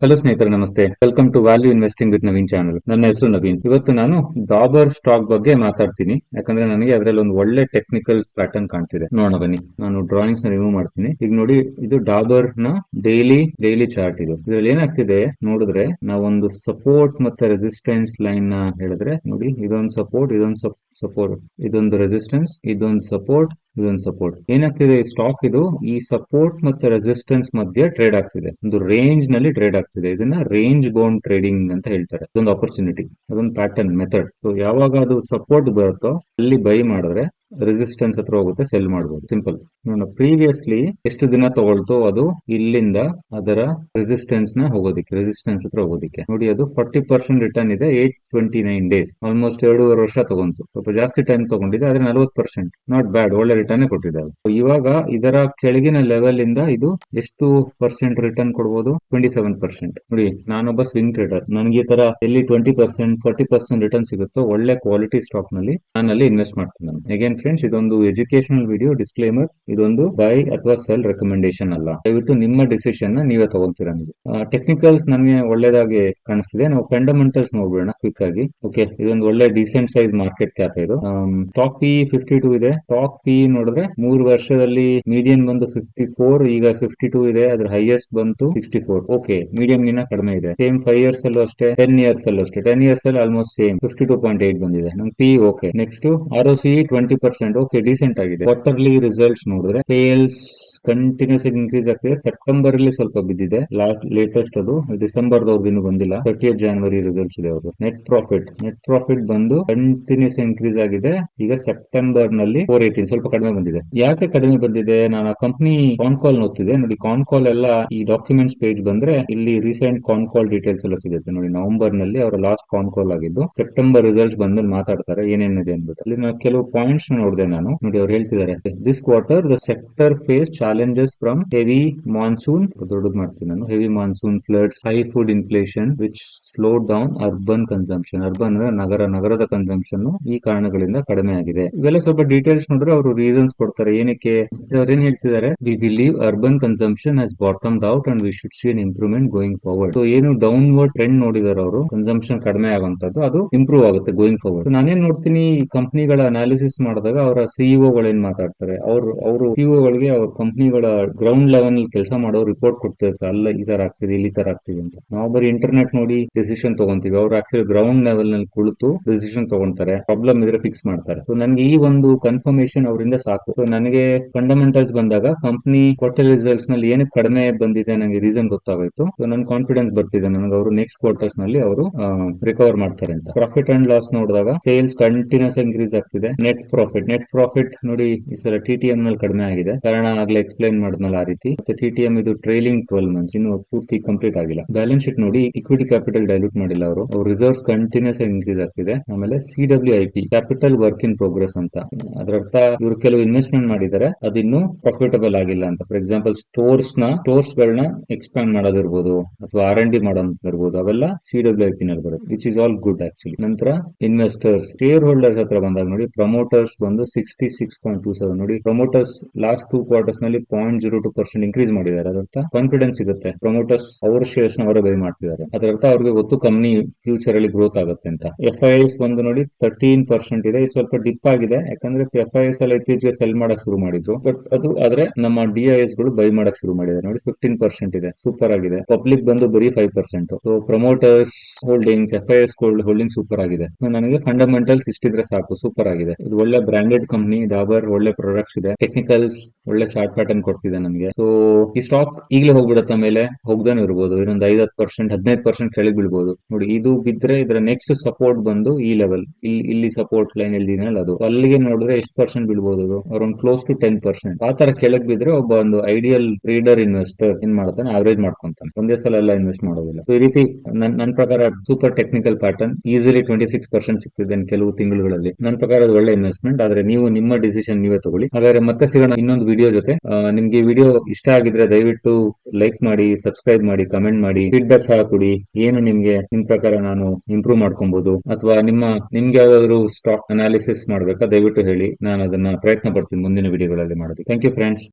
Hello ಸ್ನೇಹಿತರೆ, ನಮಸ್ತೆ. Welcome to value investing with Naveen channel. ನನ್ನ ಹೆಸರು ನವೀನ್. ಇವತ್ತು ನಾನು ಡಾಬರ್ ಸ್ಟಾಕ್ ಬಗ್ಗೆ ಮಾತಾಡ್ತೀನಿ. ಯಾಕಂದ್ರೆ ನನಗೆ ಅದರಲ್ಲಿ ಒಂದು ಒಳ್ಳೆ ಟೆಕ್ನಿಕಲ್ ಪ್ಯಾಟರ್ನ್ ಕಾಣ್ತಿದೆ. ನೋಡೋಣ ಬನ್ನಿ. ನಾನು ಡ್ರಾಯಿಂಗ್ಸ್ ನ ರಿಮೂವ್ ಮಾಡ್ತೀನಿ. ಈಗ ನೋಡಿ, ಇದು ಡಾಬರ್ ನ ಡೈಲಿ ಚಾರ್ಟ್. ಇದರಲ್ಲಿ ಏನಾಗ್ತಿದೆ ನೋಡಿದ್ರೆ, ನಾವೊಂದು ಸಪೋರ್ಟ್ ಮತ್ತೆ ರೆಸಿಸ್ಟೆನ್ಸ್ ಲೈನ್ ನ ಹೇಳಿದ್ರೆ ನೋಡಿ, ಇದೊಂದು ಸಪೋರ್ಟ್, ಸಪೋರ್ಟ್, ಇದೊಂದು ರೆಸಿಸ್ಟೆನ್ಸ್, ಇದೊಂದು ಸಪೋರ್ಟ್, ಇದೊಂದು ಸಪೋರ್ಟ್. ಏನಾಗ್ತಿದೆ, ಈ ಸ್ಟಾಕ್ ಈ ಸಪೋರ್ಟ್ ಮತ್ತೆ ರೆಸಿಸ್ಟೆನ್ಸ್ ಮಧ್ಯೆ ಟ್ರೇಡ್ ಆಗ್ತಿದೆ. ಒಂದು ರೇಂಜ್ ನಲ್ಲಿ ಟ್ರೇಡ್ ಆಗ್ತಿದೆ. ಇದನ್ನ ರೇಂಜ್ ಬೌಂಡ್ ಟ್ರೇಡಿಂಗ್ ಅಂತ ಹೇಳ್ತಾರೆ. ಅದೊಂದು ಆಪರ್ಚುನಿಟಿ, ಅದೊಂದು ಪ್ಯಾಟರ್ನ್ ಮೆಥಡ್. ಸೊ ಯಾವಾಗ ಅದು ಸಪೋರ್ಟ್ ಬರುತ್ತೋ ಅಲ್ಲಿ ಬೈ ಮಾಡಿದ್ರೆ ರೆಸಿಸ್ಟೆನ್ಸ್ ಹತ್ರ ಹೋಗುತ್ತೆ, ಸೆಲ್ ಮಾಡಬಹುದು. ಸಿಂಪಲ್. ನೋಡೋಣ, ಪ್ರೀವಿಯಸ್ಲಿ ಎಷ್ಟು ದಿನ ತಗೊಳ್ತೋ ಅದು ಇಲ್ಲಿಂದ ಅದರ ರೆಸಿಸ್ಟೆನ್ಸ್ ಹತ್ರ ಹೋಗೋದಿಕ್ಕೆ ನೋಡಿ, ಅದು 40% ರಿಟರ್ನ್ ಇದೆ. 829 ಡೇಸ್, ಆಲ್ಮೋಸ್ಟ್ 2.5 ವರ್ಷ ತಗೊಂತು. ಸ್ವಲ್ಪ ಜಾಸ್ತಿ ಟೈಮ್ ತಗೊಂಡಿದೆ, ಆದ್ರೆ 40% ನಾಟ್ ಬ್ಯಾಡ್, ಒಳ್ಳೆ ರಿಟರ್ನ್ ಕೊಟ್ಟಿದೆ. ಇವಾಗ ಇದರ ಕೆಳಗಿನ ಲೆವೆಲ್ ಇಂದ ಇದು ಎಷ್ಟು ಪರ್ಸೆಂಟ್ ರಿಟರ್ನ್ ಕೊಡಬಹುದು? 27%. ನೋಡಿ, ನಾನೊಬ್ಬ ಸ್ವಿಂಗ್ ಟ್ರೇಡರ್. ನನಗೆ ಈ ತರ ಎಲ್ಲಿ 20%, 40% ರಿಟರ್ನ್ ಸಿಗುತ್ತೋ ಒಳ್ಳೆ ಕ್ವಾಲಿಟಿ ಸ್ಟಾಕ್ ನಲ್ಲಿ ನಾನಲ್ಲಿ ಇನ್ವೆಸ್ಟ್ ಮಾಡ್ತೀನಿ. ಅಗೇನ್ ಫ್ರೆಂಡ್ಸ್, ಇದೊಂದು ಎಜುಕೇಶನಲ್ ವಿಡಿಯೋ. ಡಿಸ್ಕ್ಲೇಮರ್, ಇದೊಂದು ಬೈ ಅಥವಾ ಸೆಲ್ ರೆಕಮೆಂಡೇಶನ್ ಅಲ್ಲ. ದಯವಿಟ್ಟು ನಿಮ್ಮ ಡಿಸಿಷನ್ ನೀವೇ ತಗೊಳ್ತೀರಾ. ನೀವು ಟೆಕ್ನಿಕಲ್ಸ್ ನನಗೆ ಒಳ್ಳೇದಾಗಿ ಕಾಣಿಸ್ತಿದೆ. ನಾವು ಫಂಡಮೆಂಟಲ್ಸ್ ನೋಡ್ಬೇಡ ಕ್ವಿಕ್ ಆಗಿ. ಓಕೆ, ಇದೊಂದು ಒಳ್ಳೆ ಡಿಸೆಂಟ್ ಸೈಜ್ ಮಾರ್ಕೆಟ್ ಕ್ಯಾಪ್. ಇದು ಟಾಪ್ ಪಿ 52 ಇದೆ. ಟಾಪ್ ಪಿ ನೋಡಿದ್ರೆ 3 ವರ್ಷದಲ್ಲಿ ಮೀಡಿಯನ್ ಬಂದು 54, ಈಗ 52 ಇದೆ. ಅದ್ರ ಹೈಯೆಸ್ಟ್ ಬಂತು 64. ಓಕೆ, ಮೀಡಿಯಂ ಗಿನ್ನ ಕಡಿಮೆ ಇದೆ. ಸೇಮ್ 5 ಇಯರ್ಸ್ ಅಲ್ಲೂ ಅಷ್ಟೇ, 10 ಇಯರ್ಸ್ ಅಲ್ಲೂ ಅಷ್ಟೇ. 10 ಇಯರ್ಸ್ ಅಲ್ಲಿ ಆಲ್ಮೋಸ್ಟ್ ಸೇಮ್ 52.8 ಬಂದಿದೆ. ನಮ್ P okay. Next ROC 20%. Okay, decent ಆಗಿದೆ. ಕ್ವಾರ್ಟರ್ಲಿ ರಿಸಲ್ಟ್ಸ್ ನೋಡಿದ್ರೆ ಸೇಲ್ಸ್ ಕಂಟಿನ್ಯೂಸ್ ಇನ್ಕ್ರೀಸ್ ಆಗ್ತಿದೆ. ಸೆಪ್ಟೆಂಬರ್ ಅಲ್ಲಿ ಸ್ವಲ್ಪ ಬಿದ್ದಿದೆ. ಲೇಟೆಸ್ಟ್ ಅದು ಡಿಸೆಂಬರ್ ದವ್ರದ್ದು ಇನ್ನೂ ಬಂದಿಲ್ಲ. 30th January ರಿಸಲ್ಟ್ಸ್ ಇದೆ ಅವ್ರದ್ದು. ನೆಟ್ ಪ್ರಾಫಿಟ್ ಬಂದು ಕಂಟಿನ್ಯೂಸ್ ಇನ್ಕ್ರೀಸ್ ಆಗಿದೆ. ಈಗ ಸೆಪ್ಟೆಂಬರ್ ನಲ್ಲಿ 418, ಸ್ವಲ್ಪ ಕಡಿಮೆ ಬಂದಿದೆ. ಯಾಕೆ ಕಡಿಮೆ ಬಂದಿದೆ? ನಾನು ಆ ಕಂಪನಿ ಕಾನ್ ಕಾಲ್ ನೋಡ್ತಿದ್ದೆ. ನೋಡಿ, ಕಾನ್ ಕಾಲ್ ಎಲ್ಲ ಈ ಡಾಕ್ಯುಮೆಂಟ್ಸ್ ಪೇಜ್ ಬಂದ್ರೆ ಇಲ್ಲಿ ರೀಸೆಂಟ್ ಕಾನ್ ಕಾಲ್ ಡೀಟೇಲ್ಸ್ ಎಲ್ಲ ಸಿಗುತ್ತೆ. ನೋಡಿ, ನವೆಂಬರ್ ನಲ್ಲಿ ಅವರ ಲಾಸ್ಟ್ ಕಾನ್ ಕಾಲ್ ಆಗಿದ್ದು. ಸೆಪ್ಟೆಂಬರ್ ರಿಸಲ್ಟ್ಸ್ ಬಂದ್ಮೇಲೆ ಮಾತಾಡ್ತಾರೆ ಏನೇನಿದೆ ಅಂದ್ಬಿಟ್ಟು. ಅಲ್ಲಿ ನಾನು ಕೆಲವು ಪಾಯಿಂಟ್ಸ್ ನೋಡಿದೆ ನಾನು. ನೋಡಿ, ಅವ್ರು ಹೇಳ್ತಿದ್ದಾರೆ, this quarter the sector face challenges from heavy monsoon. ದೊಡ್ಡದು ಮಾಡ್ತೀನಿ ನಾನು. Heavy monsoon, floods, high food inflation which slowed down urban consumption. Urban ಅಂದ್ರೆ ನಗರದ ಕನ್ಸಂಪ್ಷನ್ ಈ ಕಾರಣಗಳಿಂದ ಕಡಿಮೆ ಆಗಿದೆ. ಇವೆಲ್ಲ ಸ್ವಲ್ಪ ಡೀಟೇಲ್ಸ್ ನೋಡಿದ್ರೆ ಅವರು ರೀಸನ್ಸ್ ಕೊಡ್ತಾರೆ ಏನಕ್ಕೆ. ಅವ್ರೇನ್ ಹೇಳ್ತಿದ್ದಾರೆ, we believe urban consumption has bottomed out and we should see an improvement going forward. So ಏನು ಡೌನ್ವರ್ಡ್ ಟ್ರೆಂಡ್ ನೋಡಿದಾರೆ ಅವರು, ಕನ್ಸಂಪ್ಷನ್ ಕಡಿಮೆ ಆಗುವಂತದ್ದು, ಅದು ಇಂಪ್ರೂವ್ ಆಗುತ್ತೆ ಗೋಯಿಂಗ್ ಫಾರ್ವರ್ಡ್. ನಾನೇನ್ ನೋಡ್ತೀನಿ, ಈ ಕಂಪನಿಗಳ ಅನಾಲಿಸಿಸ್ ಮಾಡಿದಾಗ ಅವರ ಸಿಇಒ ಗಳೇನ್ ಮಾತಾಡ್ತಾರೆ, ಅವರು ಸಿಇಒ ಗಳಿಗೆ ಅವ್ರ ಕಂಪನಿಗಳ ಗ್ರೌಂಡ್ ಲೆವೆಲ್ ಕೆಲಸ ಮಾಡೋ ರಿಪೋರ್ಟ್ ಕೊಡ್ತಿರ್ತಾರೆ. ಅಲ್ಲ ಈ ತರ ಆಗ್ತಿದೆ, ಇಲ್ಲಿ ತರ ಆಗ್ತಿದೆ ಅಂತ. ನಾವು ಬರೀ ಇಂಟರ್ನೆಟ್ ನೋಡಿ ಡಿಸಿಷನ್ ತಗೊಂತೀವಿ. ಅವ್ರು ಆಕ್ಚುಲಿ ಗ್ರೌಂಡ್ ಲೆವೆಲ್ ನಲ್ಲಿ ಕುಳಿತು ಡಿಸಿಷನ್ ತಗೊಂತಾರೆ. ಪ್ರಾಬ್ಲಮ್ ಇದ್ರೆ ಫಿಕ್ಸ್ ಮಾಡ್ತಾರೆ. ಸೊ ನನಗೆ ಈ ಒಂದು ಕನ್ಫರ್ಮೇಶನ್ ಅವರಿಂದ ಸಾಕು. ಸೊ ನನಗೆ ಫಂಡಮೆಂಟಲ್ಸ್ ಬಂದಾಗ ಕಂಪನಿ ಕ್ವಾರ್ಟರ್ ರಿಸಲ್ಟ್ಸ್ ನಲ್ಲಿ ಏನಕ್ಕೆ ಕಡಿಮೆ ಬಂದಿದೆ ನನಗೆ ರೀಸನ್ ಗೊತ್ತಾಗೋಯ್ತು. ಸೊ ನನ್ ಕಾನ್ಫಿಡೆನ್ಸ್ ಬರ್ತಿದೆ ನನಗೆ, ಅವರು ನೆಕ್ಸ್ಟ್ ಕ್ವಾರ್ಟರ್ಸ್ ನಲ್ಲಿ ಅವರು ರಿಕವರ್ ಮಾಡ್ತಾರೆ ಅಂತ. ಪ್ರಾಫಿಟ್ ಅಂಡ್ ಲಾಸ್ ನೋಡಿದಾಗ ಸೇಲ್ಸ್ ಕಂಟಿನ್ಯೂಸ್ ಇನ್ಕ್ರೀಸ್ ಆಗ್ತಿದೆ. ನೆಟ್ ಪ್ರಾಫಿಟ್ ನೋಡಿ, ಈ ಸಲ TTM ನಲ್ಲಿ ಕಡಿಮೆ ಆಗಿದೆ. ಕಾರಣ ಆಗ್ಲೇ ಎಕ್ಸ್ಪ್ಲೈನ್ ಮಾಡಿದ್ನಲ್ಲ ಆ ರೀತಿ. ಮತ್ತೆ TTM ಇದು ಟ್ರೈಲಿಂಗ್ 12 ಮಂತ್ಸ್, ಇನ್ನು ಪೂರ್ತಿ ಕಂಪ್ಲೀಟ್ ಆಗಿಲ್ಲ. ಬ್ಯಾಲೆನ್ಸ್ ಶೀಟ್ ನೋಡಿ, ಇಕ್ವಿಟಿ ಕ್ಯಾಪಿಟಲ್ ಡೈಲ್ಯೂಟ್ ಮಾಡಿಲ್ಲ ಅವರು. ರಿಸರ್ವ್ಸ್ ಕಂಟಿನ್ಯೂಸ್ ಇನ್ಕ್ರೀಸ್ ಆಗ್ತಿದೆ. ಆಮೇಲೆ CWIP capital work in progress ಅಂತ. ಅದರರ್ಥ ಇವರು ಕೆಲವು ಇನ್ವೆಸ್ಟ್ಮೆಂಟ್ ಮಾಡಿದ್ದಾರೆ, ಅದಿನ್ನು ಪ್ರಾಫಿಟಬಲ್ ಆಗಿಲ್ಲ ಅಂತ. ಫಾರ್ ಎಕ್ಸಾಂಪಲ್ ಸ್ಟೋರ್ಸ್ ಗಳನ್ನ ಎಕ್ಸ್ಪ್ಯಾಂಡ್ ಮಾಡೋದಿರ್ಬೋದು ಅಥವಾ R&D ಮಾಡೋದಿರ್ಬೋದು, ಅವೆಲ್ಲ CWIP ನಲ್ಲಿ ಬರುತ್ತೆ, which is all good actually. ನಂತರ ಇನ್ವೆಸ್ಟರ್ಸ್, ಶೇರ್ ಹೋಲ್ಡರ್ಸ್ ಹತ್ರ ಬಂದಾಗ ನೋಡಿ, ಪ್ರಮೋಟರ್ಸ್ ಬಂದು 66.27. ನೋಡಿ, ಪ್ರಮೋಟರ್ಸ್ ಲಾಸ್ಟ್ 2 ಕ್ವಾರ್ಟರ್ಸ್ ನಲ್ಲಿ 0.02% ಇನ್ಕ್ರೀಸ್ ಮಾಡಿದ್ದಾರೆ. ಅದರ್ಥ ಕಾನ್ಫಿಡೆನ್ಸ್ ಸಿಗುತ್ತೆ. ಪ್ರಮೋಟರ್ಸ್ ಅವ್ರ ಶೇರ್ಸ್ ಅವರೇ ಬೈ ಮಾಡ್ತಿದ್ದಾರೆ. ಅದರರ್ಥ ಅವ್ರಿಗೆ ಗೊತ್ತು ಕಂಪನಿ ಫ್ಯೂಚರ್ ಅಲ್ಲಿ ಗ್ರೋತ್ ಆಗುತ್ತೆ ಅಂತ. FIS ಬಂದು ನೋಡಿ 13% ಇದೆ. ಸ್ವಲ್ಪ ಡಿಪ್ ಆಗಿದೆ, ಯಾಕಂದ್ರೆ FIS ಎಲ್ಲ ಇತ್ತೀಚೆಗೆ ಸೆಲ್ ಮಾಡಕ್ ಶುರು ಮಾಡಿದ್ರು. ಬಟ್ ಆದ್ರೆ ನಮ್ಮ DIS ಗಳು ಬೈ ಮಾಡಕ್ ಶುರು ಮಾಡಿದ್ದಾರೆ. ನೋಡಿ, 15% ಇದೆ, ಸೂಪರ್ ಆಗಿದೆ. ಪಬ್ಲಿಕ್ ಬಂದು ಬರೀ 5%. So promoters holdings, FIS holding super ಆಗಿದೆ. ನನಗೆ ಫಂಡಮೆಂಟಲ್ಸ್ ಇಷ್ಟಿದ್ರೆ ಸಾಕು, ಸೂಪರ್ ಆಗಿದೆ. ಇದು ಒಳ್ಳೆ ಬ್ರಾಂಡೆಡ್ ಕಂಪನಿ. ಡಾಬರ್ ಒಳ್ಳೆ ಪ್ರಾಡಕ್ಟ್ಸ್ ಇದೆ. ಟೆಕ್ನಿಕಲ್ಸ್ ಒಳ್ಳೆ ಚಾರ್ಟ್ ಪ್ಯಾಟರ್ನ್ ಕೊಡ್ತಿದೆ ನಮಗೆ. ಸೊ ಈ ಸ್ಟಾಕ್ ಈಗಲೇ ಹೋಗ್ಬಿಡುತ್ತೆ, ಮೇಲೆ ಹೋಗ್ದಾನೆ ಇರ್ಬೋದು. ಇನ್ನೊಂದು 5-10%, 15% ಕೆಳಗೆ ಬೀಳ್ಬೋದು. ನೋಡಿ, ಇದು ಬಿದ್ರೆ ಇದರ ನೆಕ್ಸ್ಟ್ ಸಪೋರ್ಟ್ ಬಂದು ಈ ಲೆವೆಲ್, ಇಲ್ಲಿ ಸಪೋರ್ಟ್ ಲೈನ್ ಎಲ್ಲಿದೆಯಲ್ಲ ಅದು, ಅಲ್ಲಿಗೆ ನೋಡಿದ್ರೆ ಎಷ್ಟು ಪರ್ಸೆಂಟ್ ಬೀಳ್ಬೋದು? ಅದು ಅರೌಂಡ್ ಕ್ಲೋಸ್ ಟು 10%. ಆ ತರ ಕೆಳಗೆ ಬಿದ್ರೆ ಒಬ್ಬ ಒಂದು ಐಡಿಯಲ್ ಟ್ರೇಡರ್ ಇನ್ವೆಸ್ಟರ್ ಏನ್ ಮಾಡ್ತಾನೆ, ಅವರೇಜ್ ಮಾಡ್ಕೊಂತಾನೆ, ಒಂದೇ ಸಲ ಎಲ್ಲ ಇನ್ವೆಸ್ಟ್ ಮಾಡೋದಿಲ್ಲ. ಈ ರೀತಿ ನನ್ನ ಪ್ರಕಾರ ಸೂಪರ್ ಟೆಕ್ನಿಕಲ್ ಪ್ಯಾಟರ್ನ್. ಈಸಿಲಿ 26% ಸಿಗ್ತಿದೆ ಕೆಲವು ತಿಂಗಳುಗಳಲ್ಲಿ. ನನ್ನ ಪ್ರಕಾರ ಅದು ಒಳ್ಳೆ ಇನ್ವೆಸ್ಟ್ಮೆಂಟ್. ಆದ್ರೆ ನೀವು ನಿಮ್ಮ ಡಿಸಿಷನ್ ನೀವೇ ತಗೊಳ್ಳಿ. ಹಾಗಾದ್ರೆ ಮತ್ತೆ ಸಿಗೋಣ ಇನ್ನೊಂದು ವಿಡಿಯೋ ಜೊತೆ. ನಿಮ್ಗೆ ಈ ವಿಡಿಯೋ ಇಷ್ಟ ಆಗಿದ್ರೆ ದಯವಿಟ್ಟು ಲೈಕ್ ಮಾಡಿ, ಸಬ್ಸ್ಕ್ರೈಬ್ ಮಾಡಿ, ಕಮೆಂಟ್ ಮಾಡಿ, ಫೀಡ್ಬ್ಯಾಕ್ ಸಹ ಕೊಡಿ. ಏನು ನಿಮ್ ಪ್ರಕಾರ ನಾನು ಇಂಪ್ರೂವ್ ಮಾಡ್ಕೊಬಹುದು, ಅಥವಾ ನಿಮ್ಗೆ ಯಾವ್ದಾದ್ರು ಸ್ಟಾಕ್ ಅನಾಲಿಸಿಸ್ ಮಾಡ್ಬೇಕಾ ದಯವಿಟ್ಟು ಹೇಳಿ. ನಾನು ಅದನ್ನ ಪ್ರಯತ್ನ ಪಡ್ತೀನಿ ಮುಂದಿನ ವಿಡಿಯೋಗಳಲ್ಲಿ ಮಾಡೋದು. Thank you friends.